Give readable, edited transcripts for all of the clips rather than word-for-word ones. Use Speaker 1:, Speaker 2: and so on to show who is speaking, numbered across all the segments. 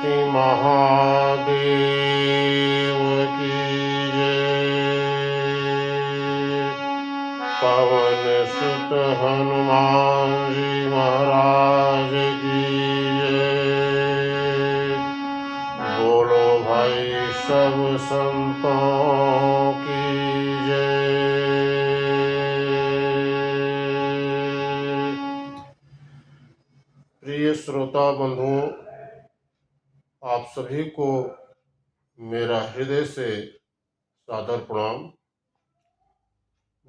Speaker 1: गणपति महादेव की जय। पवन सुत हनुमान जी महाराज की जय। बोलो भाई सब संतों की जय। प्रिय श्रोता बंधुओं, आप सभी को मेरा हृदय से सादर प्रणाम।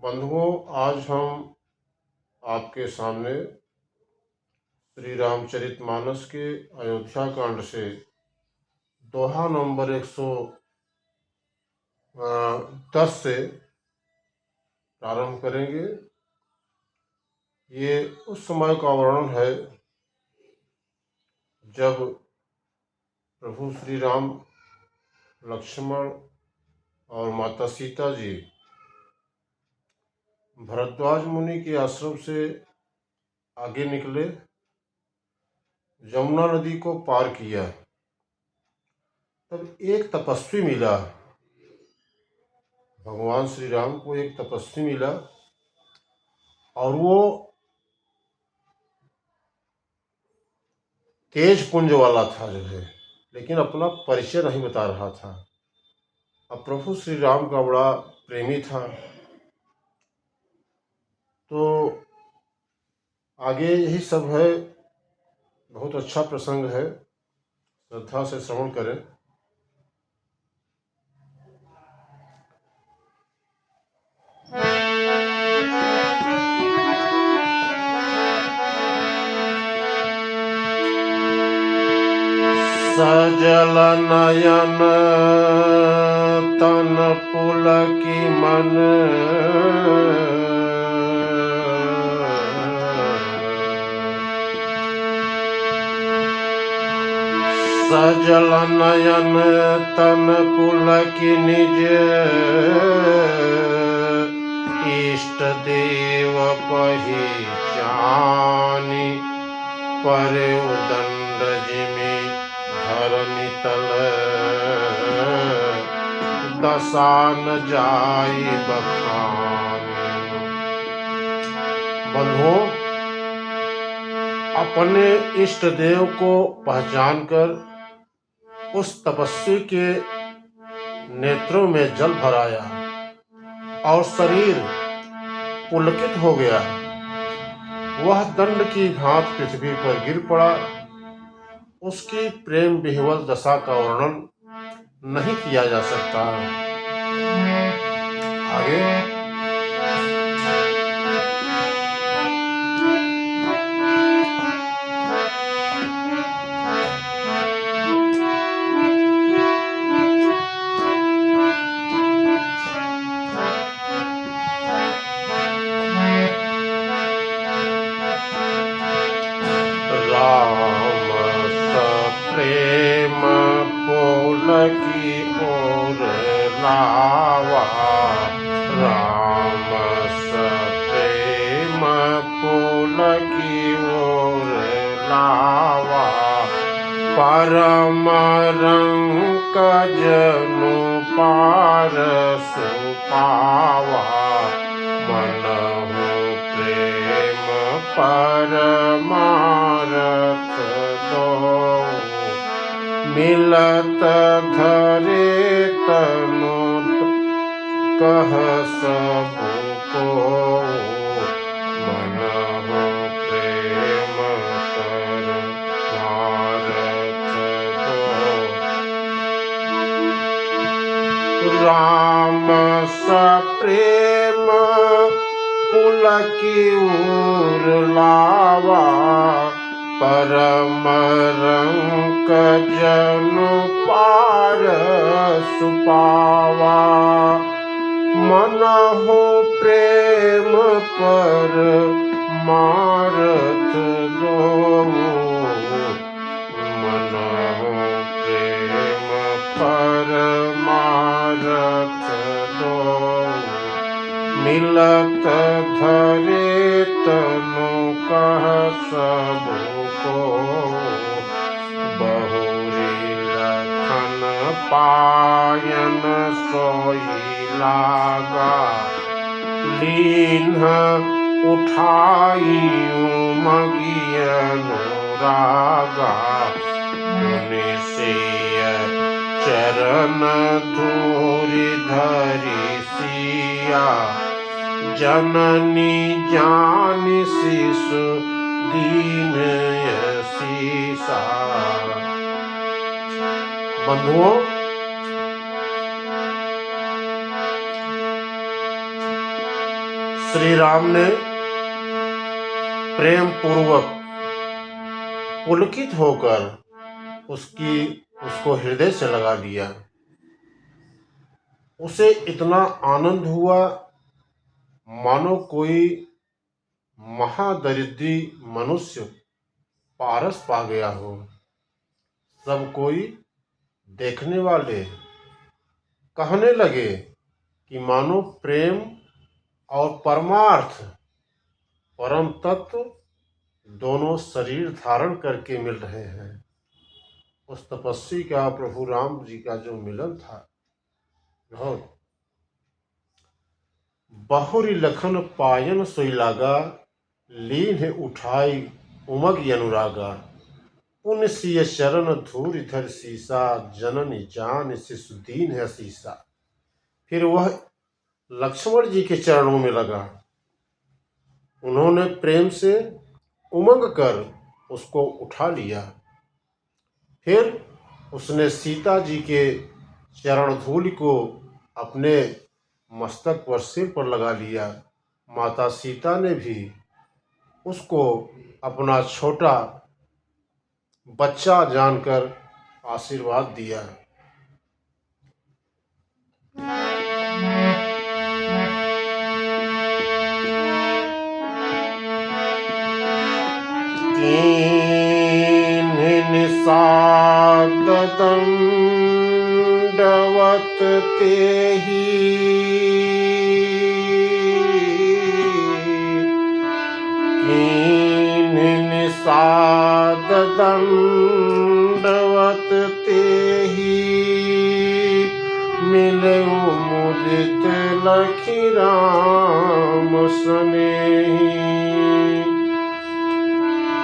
Speaker 1: बंधुओं, आज हम आपके सामने श्री रामचरितमानस के अयोध्या कांड से दोहा नंबर 110 से प्रारंभ करेंगे। ये उस समय का वर्णन है जब प्रभु श्री राम, लक्ष्मण और माता सीता जी भरद्वाज मुनि के आश्रम से आगे निकले, यमुना नदी को पार किया। तब एक तपस्वी मिला, भगवान श्री राम को एक तपस्वी मिला और वो तेज पुंज वाला था जो है, लेकिन अपना परिचय नहीं बता रहा था। अब प्रभु श्री राम का बड़ा प्रेमी था, तो आगे यही सब है। बहुत अच्छा प्रसंग है, श्रद्धा से श्रवण करें। सजल नयन तन पुलकी मन, सजल नयन तन पुलकी निज, इष्ट देव पहिचानी पर उदंड जिमि धरनी तल, दसान जाई बखानी। बंधुओं, अपने इष्ट देव को पहचानकर उस तपस्वी के नेत्रों में जल भराया और शरीर पुलकित हो गया। वह दंड की भांत पृथ्वी पर गिर पड़ा। उसकी प्रेम विह्वल दशा का वर्णन नहीं किया जा सकता। आगे राम प्रेम पुलकी ओर लावा, राम प्रेम पुलकी ओर लावा, परम रंक जनु पारस पावा, मनहु प्रेम परमारथ दो, मिलत धरे तनु कह सबु को, मनहु प्रेम परमारथ दो। राम सप्रेम पुलकी ओर लावा, परम रंक जनु पारस पावा, मनहु प्रेम परमारथ दो, मनहु प्रेम परमारथ दो, मिलत धरे तनु कह सबु को, बहुरी पायन सोई लागा, लीन उठाई उमगी अनुरागा। पुनि सिय चरण धूरि धरि सिया, जननी जानि शिशु दीन यसीसा। बंधुओं, श्री राम ने प्रेम पूर्वक पुलकित होकर उसको हृदय से लगा लिया। उसे इतना आनंद हुआ मानो कोई महादरिद्री मनुष्य पारस पा गया हो। सब कोई देखने वाले कहने लगे कि मानो प्रेम और परमार्थ, परम तत्व दोनों शरीर धारण करके मिल रहे हैं। उस तपस्वी का प्रभु राम जी का जो मिलन था, बहुत बहुरी लखन पायन सोई लागा, लीन उठाई उमग अनुरागा। पुण्य सिय चरण धूरि धर सीसा, जननी जान शिशु दीन है सीसा। फिर वह लक्ष्मण जी के चरणों में लगा। उन्होंने प्रेम से उमंग कर उसको उठा लिया। फिर उसने सीता जी के चरण धूलि को अपने मस्तक पर, सिर पर लगा लिया। माता सीता ने भी उसको अपना छोटा बच्चा जानकर आशीर्वाद दिया। निषाद दंडवत तेहि, निषाद दंडवत तेहि, मिलऊ मुदित लखी राम स्नेही।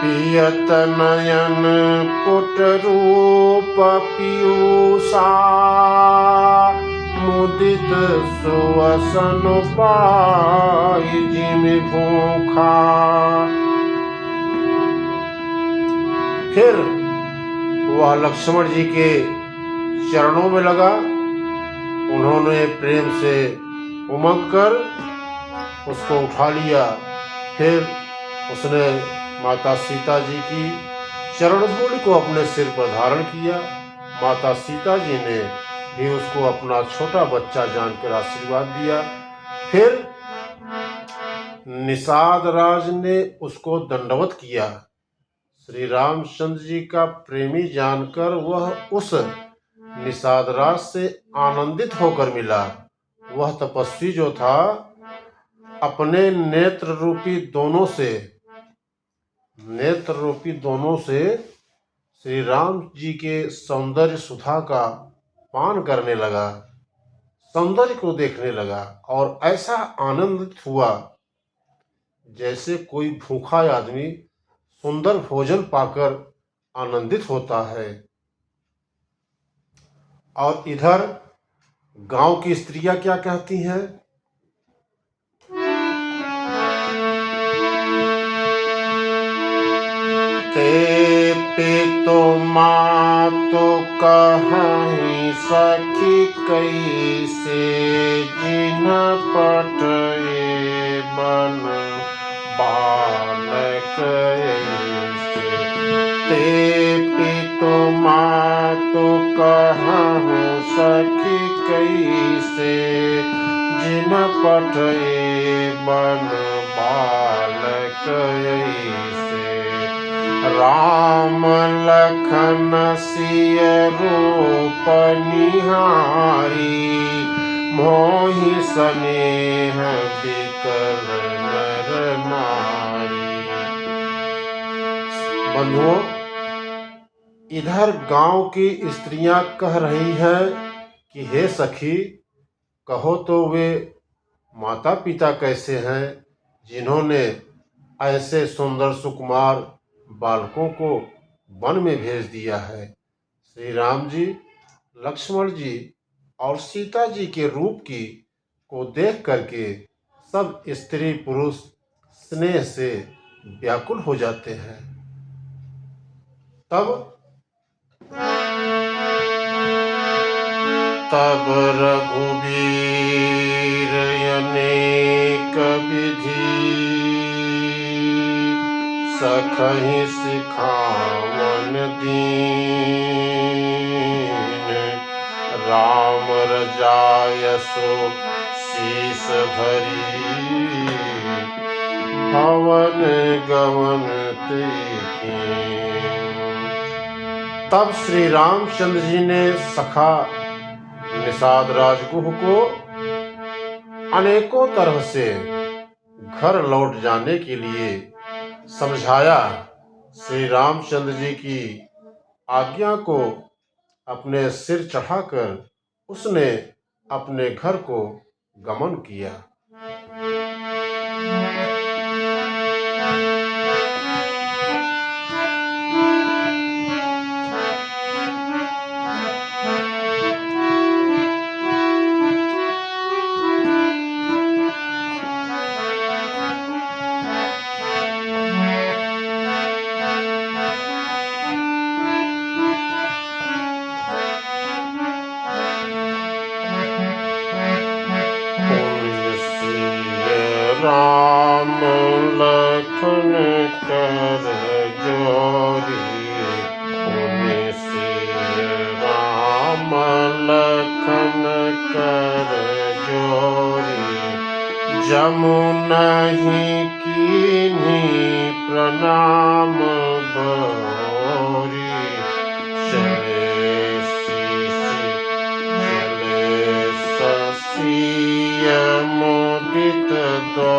Speaker 1: पियत नयन पुट रूप पीयूषा, मुदित सुवसन पाई जिमि भूखा। फिर वह लक्ष्मण जी के चरणों में लगा। उन्होंने प्रेम से उमंग कर उसको उठा लिया। फिर उसने माता सीता जी की चरण धूलि को अपने सिर पर धारण किया। माता सीता जी ने भी उसको अपना छोटा बच्चा जानकर आशीर्वाद दिया। फिर निषाद राज ने उसको दंडवत किया। श्री रामचंद्र जी का प्रेमी जानकर वह उस निषाद राज से आनंदित होकर मिला। वह तपस्वी जो था, अपने नेत्र रूपी दोनों से श्री राम जी के सौंदर्य सुधा का पान करने लगा, सौंदर्य को देखने लगा और ऐसा आनंदित हुआ जैसे कोई भूखा आदमी सुंदर भोजन पाकर आनंदित होता है। और इधर गांव की स्त्रियां क्या कहती हैं? ते पितो मातु कहीं सखी कैसे, जिन पटए बन बालक ऐसे। ते पितो मातु कहूँ सखी कैसे, जिन पटए बन बालक ऐसे। राम लखन सिय रूप निहारी, मोहि स्नेह बिकल नर नारी। बंधुओं, इधर गांव की स्त्रियां कह रही हैं कि हे सखी, कहो तो वे माता पिता कैसे हैं जिन्होंने ऐसे सुंदर सुकुमार बालकों को वन में भेज दिया है। श्री राम जी, लक्ष्मण जी और सीता जी के रूप की को देख करके सब स्त्री पुरुष स्नेह से व्याकुल हो जाते हैं। तब तब रघुबीर अनेक विधि सखहि सिखावन दीन। राम रजाय सो शीस धरी भवन गवन कीन। तब श्री रामचंद्र जी ने सखा निषाद राजगुह को अनेकों तरह से घर लौट जाने के लिए समझाया। श्री रामचंद्र जी की आज्ञा को अपने सिर चढ़ाकर उसने अपने घर को गमन किया। राम लखन कर जोरी, पुनि सिय राम लखन कर जोरी। जमुनहि कीन्ही प्रणाम बहोरी। चले शशिय मुदित दो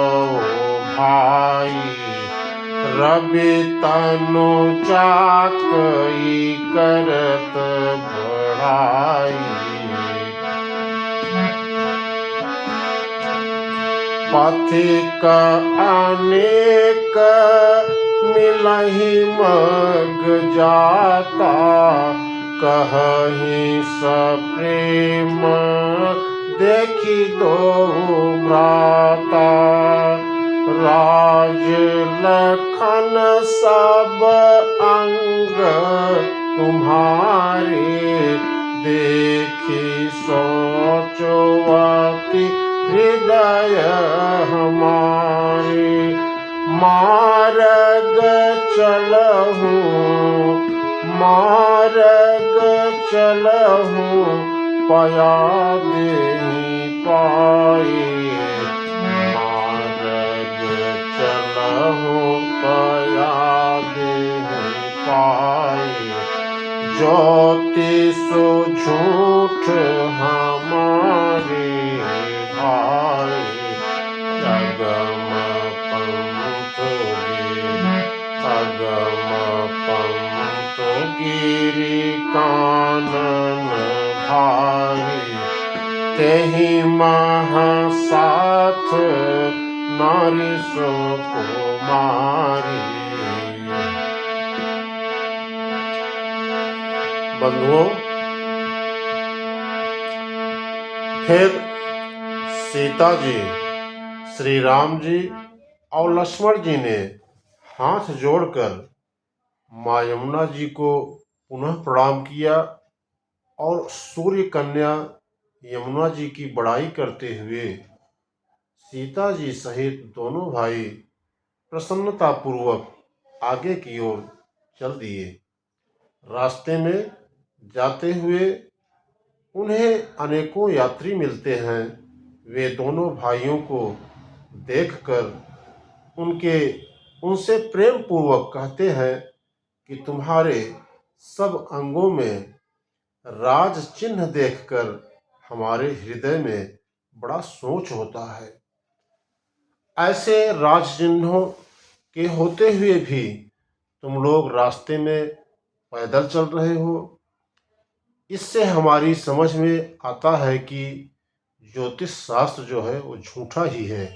Speaker 1: भाई। रवि तनु चाकई करत बढ़ाई। पथिक अनेक मिलहि मग जाता। कहहि सप्रेम देखी दो भ्राता। राज लखन सब अंग तुम्हारे। देखी सोचवती हृदय हमारे। मार्ग चलहु मार्ग चलहु पया देहि पाए। मार्ग चलहु पया देहि पाए। ज्योतिषु झूठ हमारे भाई। अगम पंथ गिरि कानन भाई। तेहि महासाथ नारी सो कुमारी। बंधुओं, फिर सीता जी, श्री राम जी और लक्ष्मण जी ने हाथ जोड़कर माँ यमुना जी को पुनः प्रणाम किया और सूर्य कन्या यमुना जी की बड़ाई करते हुए सीता जी सहित दोनों भाई प्रसन्नतापूर्वक आगे की ओर चल दिए। रास्ते में जाते हुए उन्हें अनेकों यात्री मिलते हैं। वे दोनों भाइयों को देखकर उनसे प्रेम पूर्वक कहते हैं कि तुम्हारे सब अंगों में राज चिन्ह देखकर हमारे हृदय में बड़ा सोच होता है। ऐसे राज चिन्हों के होते हुए भी तुम लोग रास्ते में पैदल चल रहे हो। इससे हमारी समझ में आता है कि ज्योतिष शास्त्र जो है वो झूठा ही है।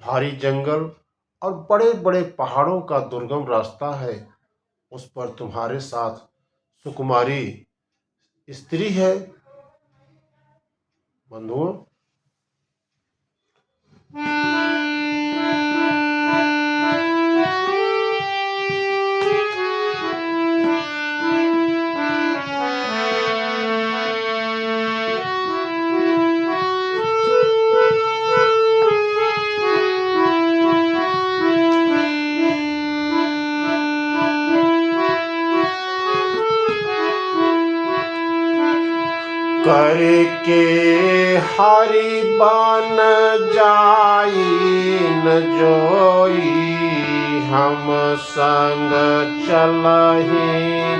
Speaker 1: भारी जंगल और बड़े बड़े पहाड़ों का दुर्गम रास्ता है, उस पर तुम्हारे साथ सुकुमारी स्त्री है। बंधुओं, करके हरि बन जाई न जोई, हम संग चलहि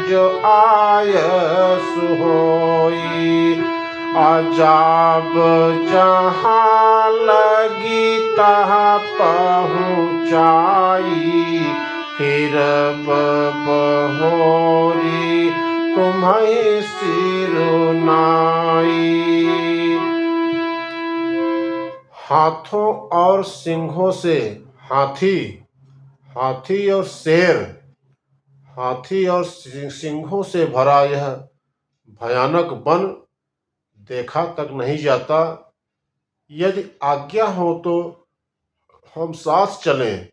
Speaker 1: जो आयस होई। अजाब जहाँ लगी तहाँ पहुँचाई, फिर बहोरी तुम्हें सिरुनाई। हाथों और सिंहों से हाथी हाथी और शेर हाथी और सिंहों से भरा यह भयानक वन देखा तक नहीं जाता। यदि आज्ञा हो तो हम साथ चलें।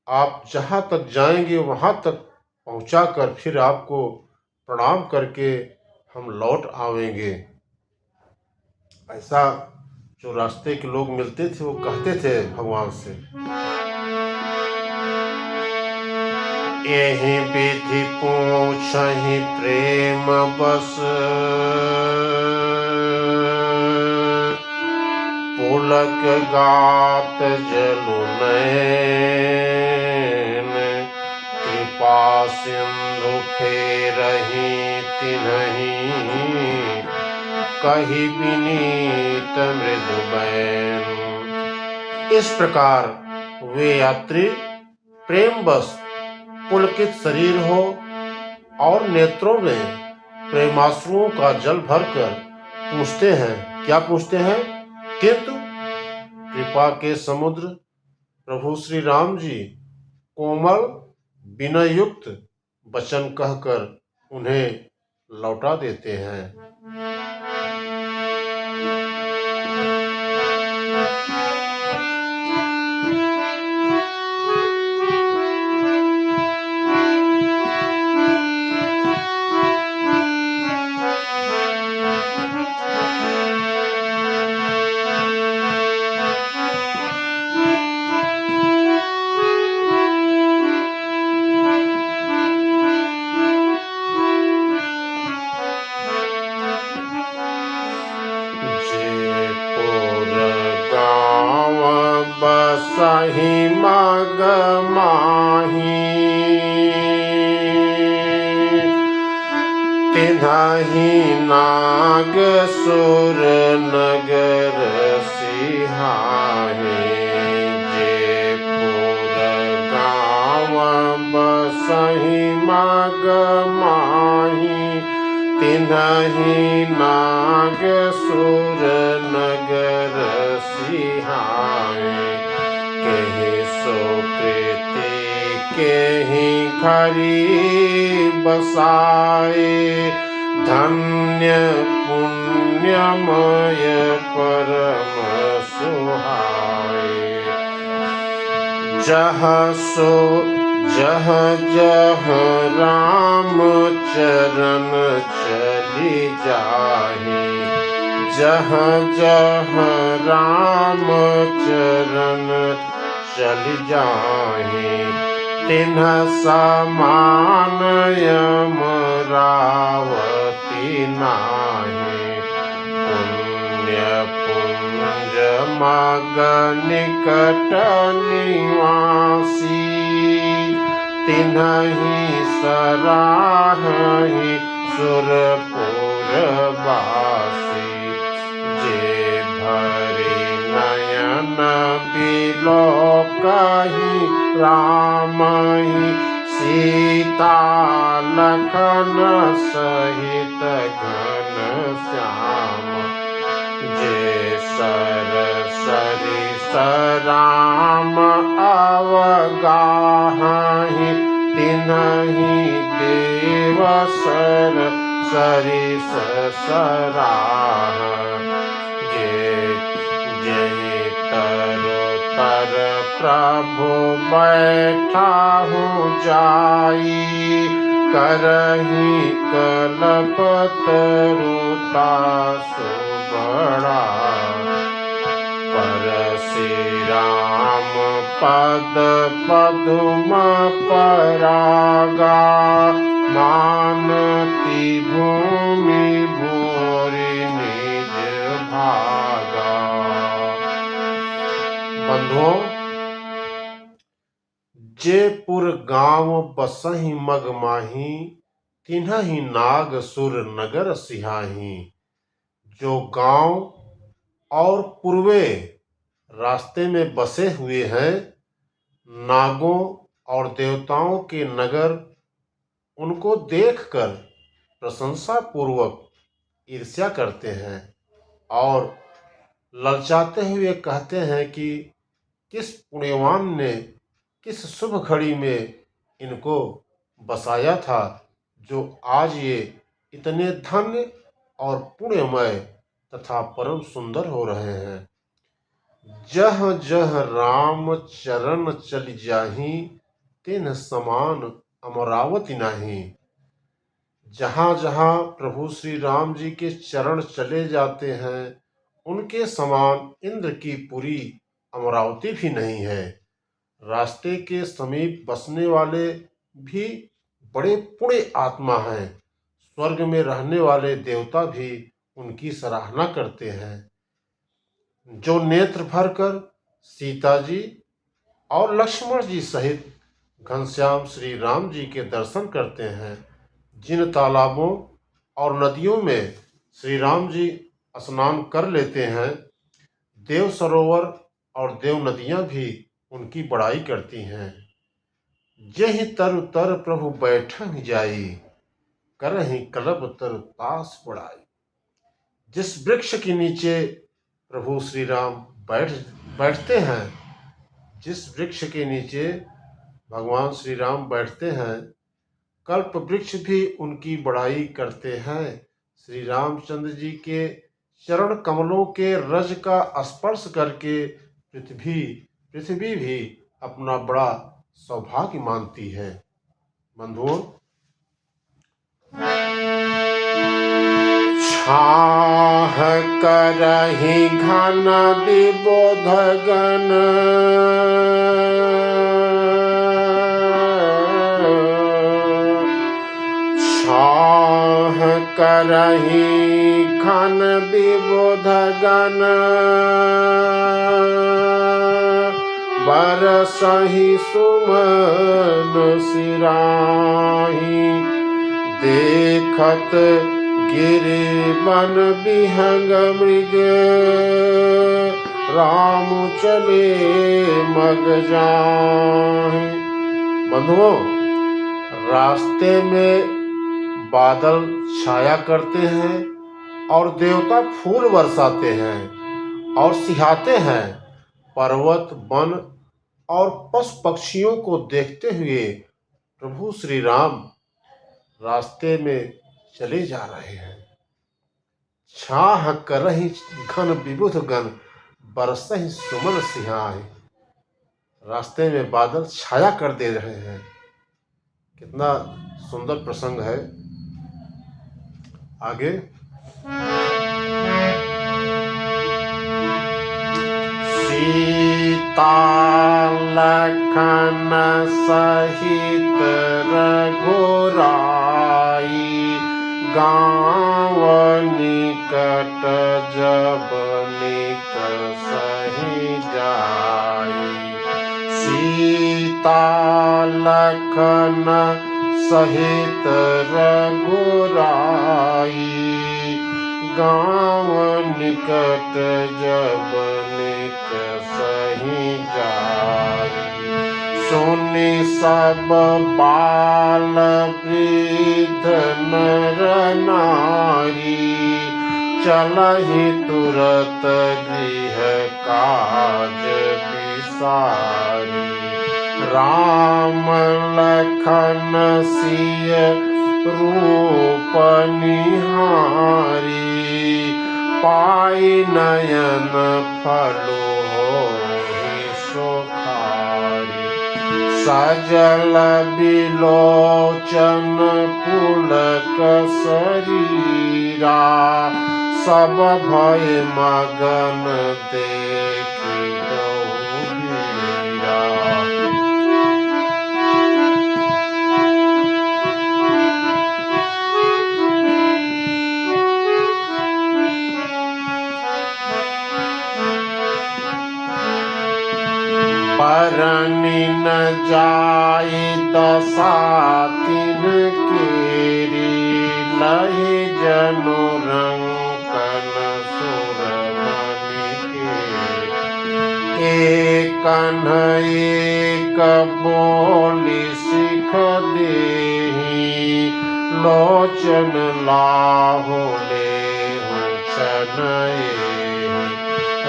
Speaker 1: आप जहाँ तक जाएंगे वहाँ तक पहुँचा कर फिर आपको प्रणाम करके हम लौट आवेंगे। ऐसा जो रास्ते के लोग मिलते थे वो कहते थे भगवान से। यही विधि पूछहि प्रेम बस, पुलक गात जलु नैन। कृपा सिंधु फेरहि तिन्हि, कहि विनीत मृदु बैन। इस प्रकार वे यात्री प्रेमवश पुलकित शरीर हो और नेत्रों में प्रेमाश्रुओं का जल भरकर पूछते हैं। क्या पूछते हैं? किंतु कृपा के समुद्र प्रभु श्री राम जी कोमल विनय युक्त वचन कहकर उन्हें लौटा देते हैं। बसहि मग माही, तिन्हि नाग सुर नगर सिहाही। जयपुर गाँव बसहि मग माही, तिन्हि नाग सुर नगर सिहाही। केहि सुकृति केहि खरी बसाए, धन्य पुण्यमय परम सुहाए। जह जह राम चरण चली जाहि, जह राम चरण चली जाहि। तिन्ह समान यमरावती नाही, पुण्य पुंज मग निकट निवासी। तिन्हि सराहहि सुरपुरवासी, जे भरि नयन बिलोकहि रामहि। सीता लखन सहित घन श्याम, जे सर सरिस राम अवगाहि, तिन्हि देव सर सरिस सराह। जेहि तरु तर प्रभु बैठाहु जाई, करहि कल्पतरुता सुबड़ा। परसि राम पद पदुम परागा, मानती भूमि भूरि निज भागा। बंधुओं, जे पुर गांव बसहि मग माही, तिन्हि नाग सुर नगर सिहाही। जो गांव और पूर्वे रास्ते में बसे हुए हैं, नागों और देवताओं के नगर उनको देखकर प्रशंसा पूर्वक ईर्ष्या करते हैं और ललचाते हुए कहते हैं कि किस पुण्यवान ने किस शुभ घड़ी में इनको बसाया था, जो आज ये इतने धन्य और पुण्यमय तथा परम सुंदर हो रहे हैं। जह जह राम चरण चल जाहि, तिन्ह समान अमरावती नाही। जहाँ जहाँ प्रभु श्री राम जी के चरण चले जाते हैं, उनके समान इंद्र की पुरी अमरावती भी नहीं है। रास्ते के समीप बसने वाले भी बड़े पुण्य आत्मा हैं। स्वर्ग में रहने वाले देवता भी उनकी सराहना करते हैं। जो नेत्र भरकर सीता जी और लक्ष्मण जी सहित घनश्याम श्री राम जी के दर्शन करते हैं, जिन तालाबों और नदियों में श्री राम जी स्नान कर लेते हैं, देव सरोवर और देव नदियां भी उनकी बड़ाई करती हैं। जेहि तरु तर प्रभु बैठहि जाई, करहि कलब तरु तास बढ़ाई। जिस वृक्ष के नीचे प्रभु श्री राम बैठते हैं, जिस वृक्ष के नीचे भगवान श्री राम बैठते हैं, कल्प वृक्ष भी उनकी बड़ाई करते हैं। श्री रामचंद्र जी के चरण कमलों के रज का स्पर्श करके पृथ्वी भी अपना बड़ा सौभाग्य मानती है। बंधुओं, छाह करहि घन विबोध गण, छाह करहि घन विबोध गण, बरसहि सुमन सिराही। देखत गिरि बन बिहंग मृग, राम चले मग जाहि। बंधुओं, रास्ते में बादल छाया करते हैं और देवता फूल बरसाते हैं और सिहाते हैं। पर्वत, वन और पशु पक्षियों को देखते हुए प्रभु श्री राम रास्ते में चले जा रहे हैं। छाह करहि घन विबुध गण, बरसहि सुमन सिहाहि। रास्ते में बादल छाया कर दे रहे हैं। कितना सुंदर प्रसंग है। आगे, सीता लखन सहित रघुराई, गाँव निकट जब निकसहि जाई। सीता लखन सहित रघुराई, गाँव निकट जब निकसहि जाई। सुनि सब बाल वृद्ध नर नारी, चलहि तुरत गृह काज बिसारी। राम लखन सिय रूप निहारी, पाई नयन फलो होहि सुखारी। सजल बिलोचन पुलक शरीरा, सब भय मगन देखि दहु बीरा। बरनि न जाय दशा तिनकेरी, लहि जनु रंकन सुरमणि केरी। एक एक बोली सिख देहि, लोचन लाहु लेहु छनहि।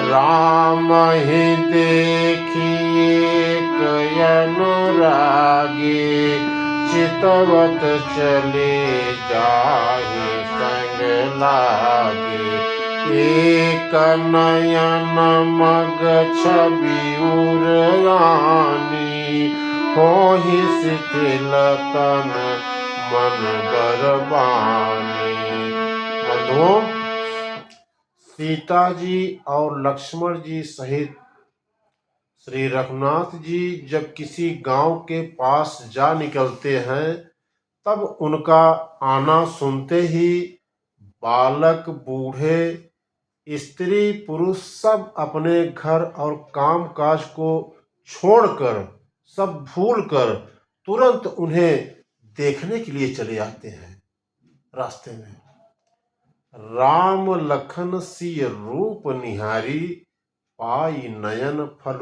Speaker 1: राम ही देखिए अनुरागे, चितवत चले जाहि संग लागे। एक नयन मग छवि उरयानी, होहि शिथिल तन मन बरबानी। बंधुओं, सीता जी और लक्ष्मण जी सहित श्री रघुनाथ जी जब किसी गांव के पास जा निकलते हैं, तब उनका आना सुनते ही बालक बूढ़े स्त्री पुरुष सब अपने घर और काम काज को छोड़कर, सब भूलकर तुरंत उन्हें देखने के लिए चले आते हैं। रास्ते में राम लखन सिय रूप निहारी, पाई नयन फल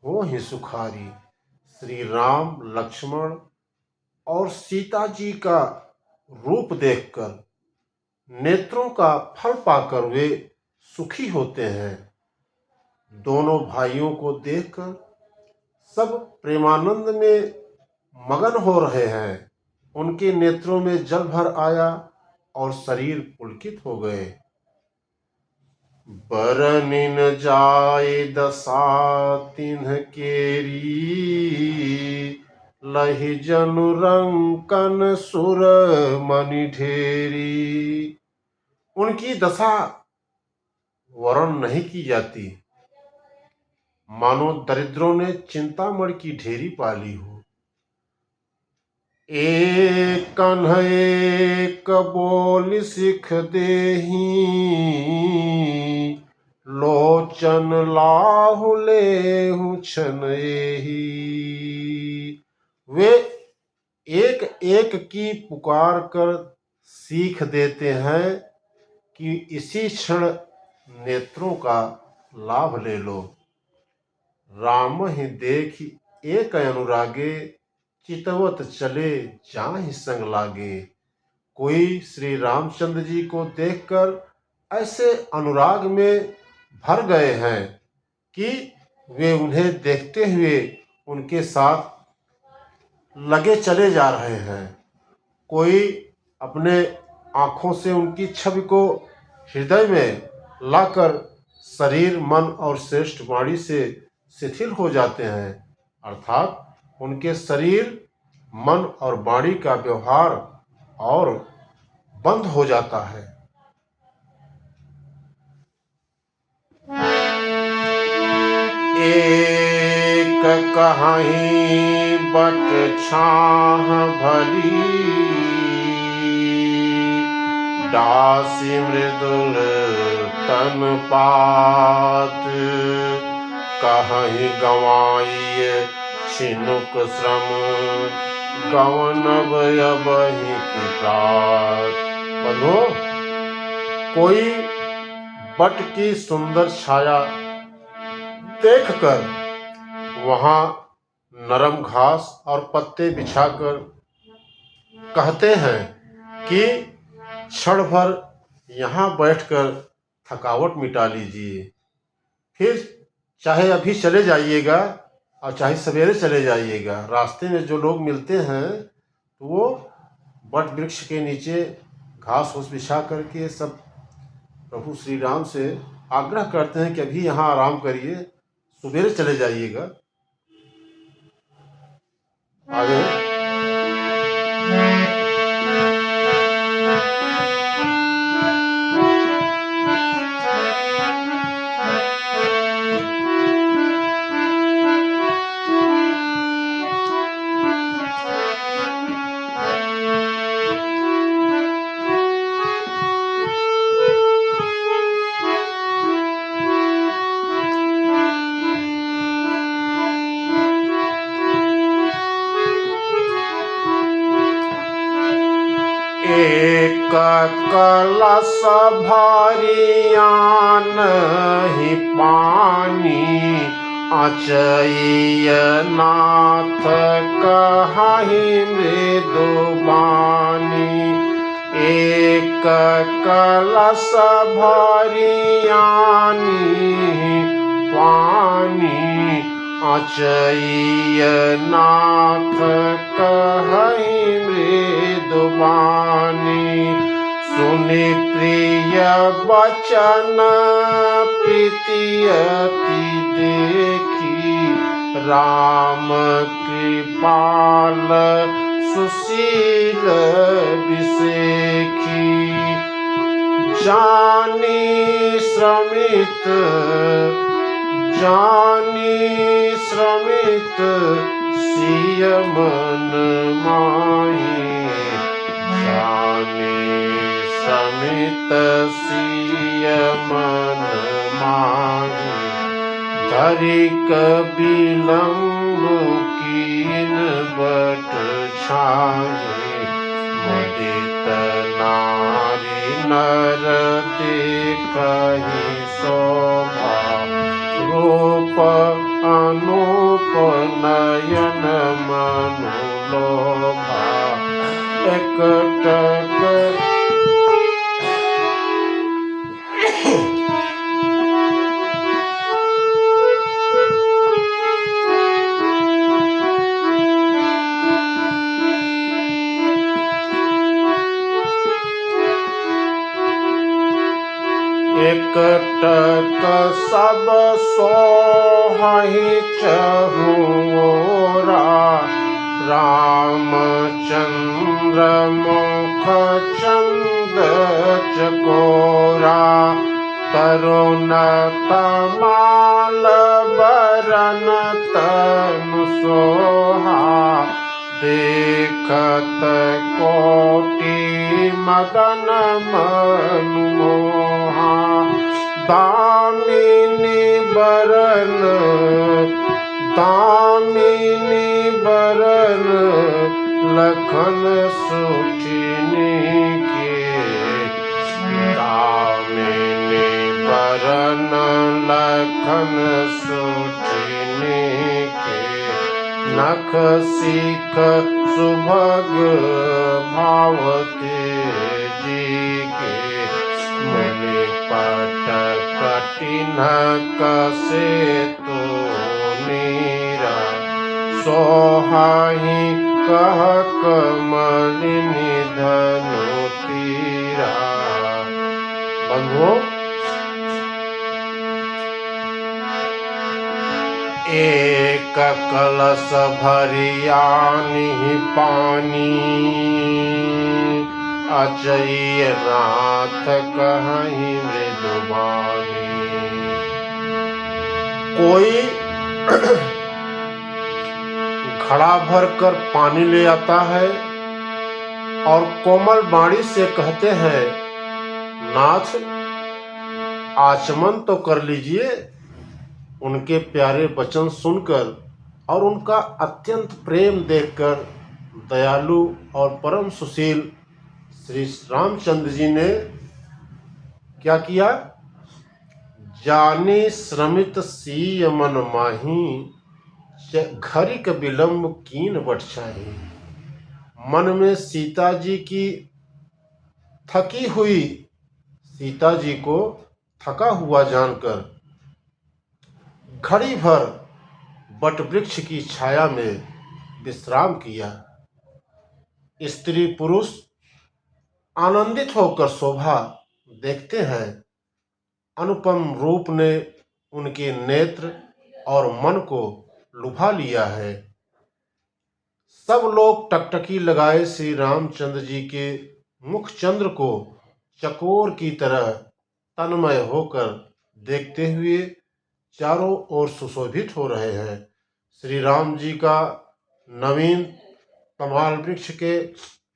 Speaker 1: होहि सुखारी। श्री राम लक्ष्मण और सीता जी का रूप देखकर, नेत्रों का फल पाकर वे सुखी होते हैं। दोनों भाइयों को देखकर सब प्रेमानंद में मगन हो रहे हैं। उनके नेत्रों में जल भर आया और शरीर पुलकित हो गए। बरनि न जाय दशा तिनकेरी, लहि जनु रंकन सुरमणि ढेरी। उनकी दशा वर्ण नहीं की जाती, मानो दरिद्रों ने चिंतामणि की ढेरी पाली हो। एक एक बोल सिख देहि, लोचन लाहु लेहु छनहि। वे एक एक की पुकार कर सीख देते हैं कि इसी क्षण नेत्रों का लाभ ले लो। राम ही देखि एक अनुरागे, चितवत चले जाहि संग लागे। कोई श्री रामचंद्र जी को देखकर ऐसे अनुराग में भर गए हैं कि वे उन्हें देखते हुए उनके साथ लगे चले जा रहे हैं। कोई अपने आँखों से उनकी छवि को हृदय में लाकर शरीर, मन और श्रेष्ठ वाणी से शिथिल हो जाते हैं, अर्थात उनके शरीर, मन और वाणी का व्यवहार और बंद हो जाता है। एक कहीं बट छाह भरी, दासी मृदुल तन पात। कहीं गवाई छिनुक श्रम, गवन बही की प्रात। बंधु, कोई बट की सुंदर छाया देखकर वहां नरम घास और पत्ते बिछाकर कहते हैं कि क्षण भर यहाँ बैठकर थकावट मिटा लीजिए, फिर चाहे अभी चले जाइएगा और चाहे सवेरे चले जाइएगा। रास्ते में जो लोग मिलते हैं तो वो वट वृक्ष के नीचे घास फूस बिछा करके सब प्रभु श्री राम से आग्रह करते हैं कि अभी यहाँ आराम करिए, सवेरे चले जाइएगा। आगे एक कलश भरियान ही पानी, अचैय नाथ कहि मृदुबानी। एक कलश भरियानी पानी, अचैय नाथ कहि मृदुबानी। सुनि प्रिय बचन प्रीति अति देखी, राम कृपाल सुशील विसेखी। जानी श्रमित सिय मन माही, जानी श्रमित सिय मन माही। धरिक बिलंब कीन बट छाही, मुदित नारी नर देखहि शोभा। रूप अनूप नयन मनु लोभा, एकटक एकटक सब सोहहि चहुओरा। रामचंद्र मुख चंद चकोरा, तरुण तमाल बरन तनु सोहा। देखत कोटि मदन मनु मोहा। दामिनी बरन लखन सुठिनी के। दामिनी बरन लखन सुठिनी के। नख सीख सुभग भावते जी के। मुनि पट कठिन कसे तो नीरा, सोहाहि कह कमलिनी धनु तीरा। बंधुओं, एक कलश भरियानी पानी, अचैय नाथ कहि मृदुबानी। कोई घड़ा भर कर पानी ले आता है और कोमल वाणी से कहते हैं, नाथ आचमन तो कर लीजिए। उनके प्यारे वचन सुनकर और उनका अत्यंत प्रेम देखकर दयालु और परम सुशील श्री रामचंद्र जी ने क्या किया? जानी श्रमित सीय मन माही, घड़ी का विलम्ब कीन बट चाही। मन में थकी हुई सीता जी को थका हुआ जानकर घड़ी भर बट वृक्ष की छाया में विश्राम किया। स्त्री पुरुष आनंदित होकर शोभा देखते हैं। अनुपम रूप ने उनके नेत्र और मन को लुभा लिया है। सब लोग टकटकी लगाए श्री रामचंद्र जी के मुख चंद्र को चकोर की तरह तन्मय होकर देखते हुए चारों ओर सुशोभित हो रहे हैं। श्री राम जी का नवीन तमाल वृक्ष के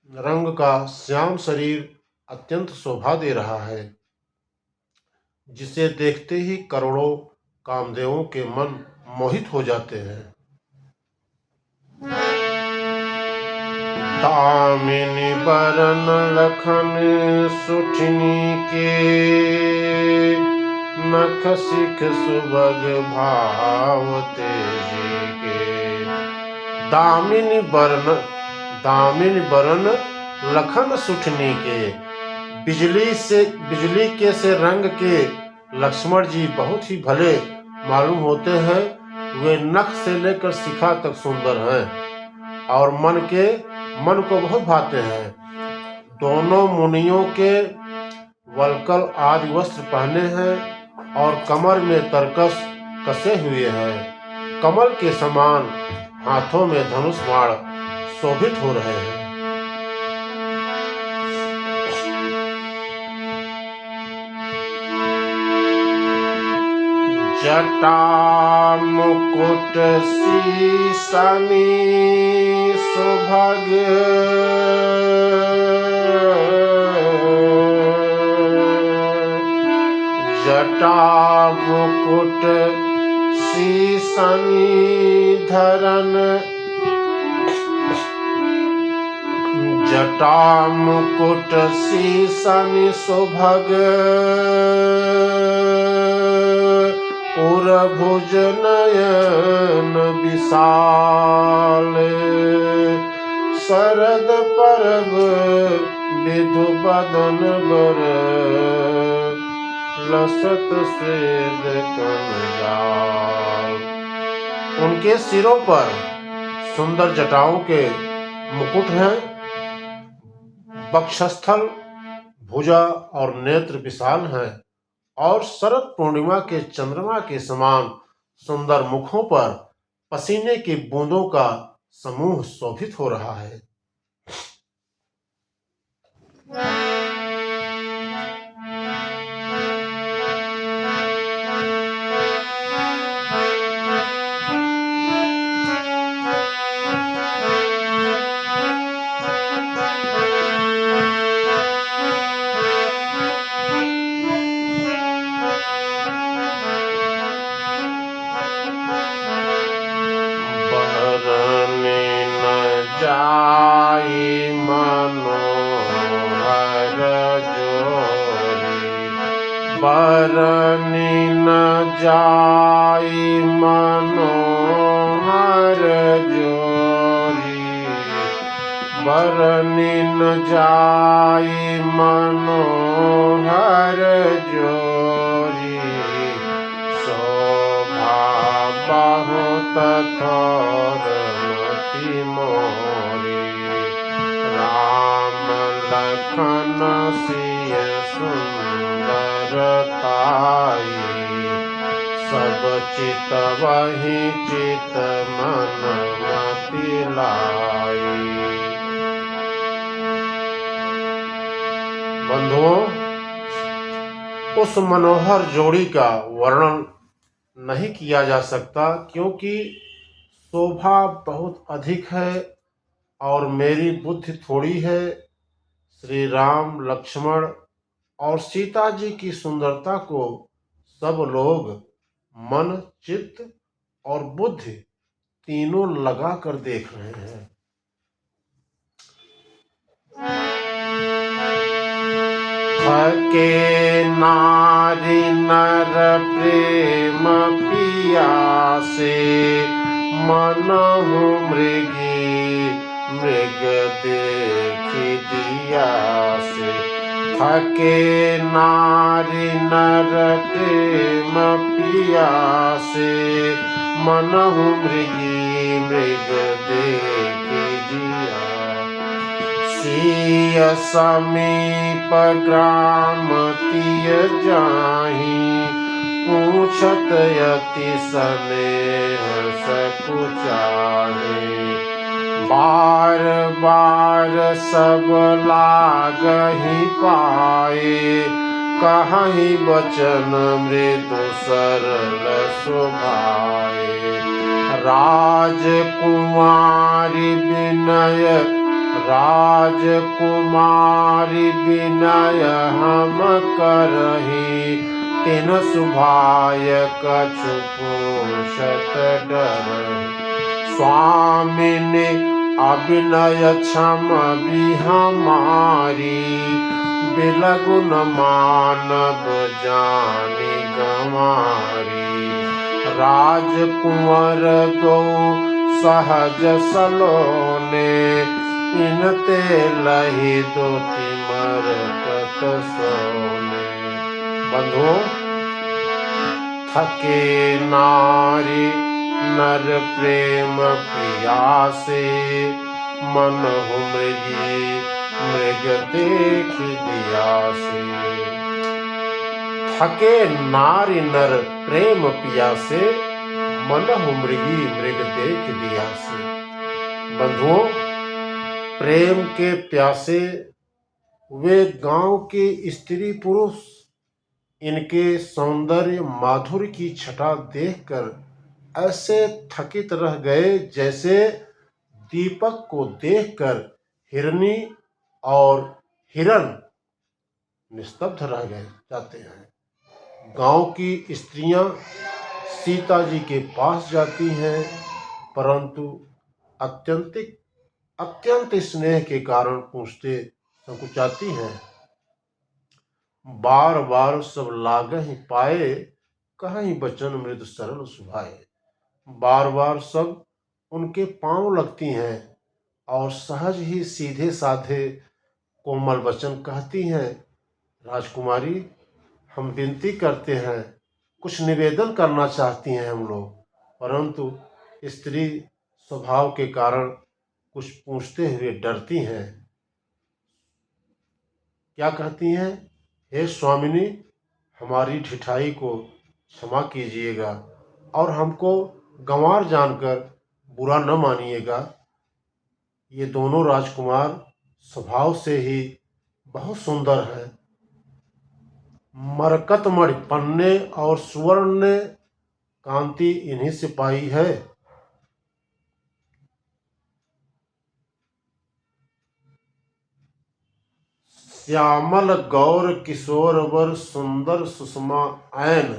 Speaker 1: रंग का श्याम शरीर अत्यंत शोभा दे रहा है, जिसे देखते ही करोड़ों कामदेवों के मन मोहित हो जाते हैं। दामिनी बरन लखन सुठनी के, नख सिख सुभग भाव तेजी के। दामिनी बरन लखन सुठनी के, बिजली के से रंग के लक्ष्मण जी बहुत ही भले मालूम होते हैं। वे नख से लेकर शिखा तक सुंदर हैं और मन को बहुत भाते हैं। दोनों मुनियों के वलकल आदि वस्त्र पहने हैं और कमर में तरकस कसे हुए हैं। कमल के समान हाथों में धनुष बाण शोभित हो रहे हैं। जटा मुकुट सीसनी सुभग, जटा मुकुट सीसनी धरन, जटा मुकुट सीसनि सुभग, उरभुज नयन विशाल, शरद परब विधु बदन बर, लसत स्वेद कनजाल। उनके सिरों पर सुंदर जटाओं के मुकुट हैं। वक्षस्थल, भुजा और नेत्र विशाल हैं और शरद पूर्णिमा के चंद्रमा के समान सुंदर मुखों पर पसीने की बूंदों का समूह शोभित हो रहा है। जाई मनोहर जोरी, बरनी न जाई मनोहर जोरी, बरनी न जाई मनोहर जोरी, शोभा बहुत थोर मोरी, राम लखन सिय सुंदरताई, सब चित वही चित मन मति लाई। बंधुओं, उस मनोहर जोड़ी का वर्णन नहीं किया जा सकता, क्योंकि शोभा बहुत अधिक है और मेरी बुद्धि थोड़ी है। श्री राम, लक्ष्मण और सीता जी की सुंदरता को सब लोग मन, चित्त और बुद्धि तीनों लगा कर देख रहे हैं। थके नारी नर प्रेम पियासे, मनहु मृगी मृग देखि दिया से, थके नारी नर प्रेम पियासे। मनहु मृगी मृग देखि दिया, सिय समीप ग्राम तिय जाहि, पूछत यति स्नेह सकुचाहे। बार बार सब लागहि पाए, कहहि बचन मृदु सरल सुभाए। राजकुमारी विनय राजकुमारी विनय हम करहि, तिन सुभाय कछु पूछत डरहि। स्वामिनि अविनय क्षम बिहमारी, बिलगु न मानब जानि गंवारी। राजकुंवर दो सहज सलोने, इनते लहि दो तिमरकत सोने। बंधु, थके नारी नर प्रेम पियासे, मनहु मृगी मृग देखि दियासे। थके नारी नर प्रेम पियासे, मनहु मृगी मृग देखि दियासे। बंधुओं, प्रेम के प्यासे वे गांव के स्त्री पुरुष इनके सौंदर्य माधुर्य की छटा देखकर ऐसे थकित रह गए जैसे दीपक को देखकर हिरनी और हिरण निस्तब्ध रह गए जाते हैं। गांव की स्त्रियां सीता जी के पास जाती हैं, परंतु अत्यंत स्नेह के कारण पूछते संकुचाती हैं। बार बार सब लागहि पाए, कहहि बचन मृदु सरल सुभाए। बार बार सब उनके पांव लगती हैं और सहज ही सीधे साधे कोमल वचन कहती हैं। राजकुमारी, हम विनती करते हैं, कुछ निवेदन करना चाहती हैं हम लोग, परंतु स्त्री स्वभाव के कारण कुछ पूछते हुए डरती हैं। क्या कहती हैं? हे स्वामिनी, हमारी ढिठाई को क्षमा कीजिएगा और हमको गंवार जानकर बुरा न मानिएगा। ये दोनों राजकुमार स्वभाव से ही बहुत सुंदर हैं। मरकतमणि पन्ने और सुवर्ण ने कांति इन्हीं से पाई है। श्यामल गौर किशोर वर सुंदर सुषमा ऐन,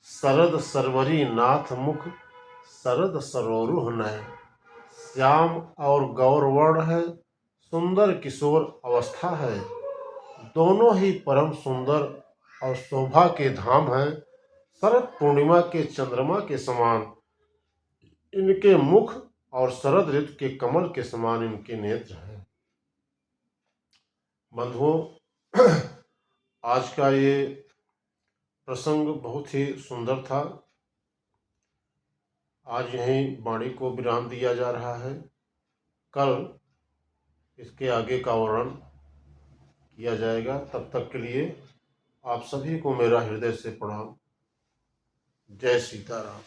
Speaker 1: शरद सरवरी नाथ मुख शरद सरोरुह नयन। श्याम और गौरवर्ण है, सुंदर किशोर अवस्था है, दोनों ही परम सुंदर और शोभा के धाम हैं। शरद पूर्णिमा के चंद्रमा के समान इनके मुख और शरद ऋतु के कमल के समान इनके नेत्र हैं। बंधुओं, आज का ये प्रसंग बहुत ही सुंदर था। आज यहीं वाणी को विराम दिया जा रहा है। कल इसके आगे का वर्णन किया जाएगा। तब तक के लिए आप सभी को मेरा हृदय से प्रणाम। जय सीताराम।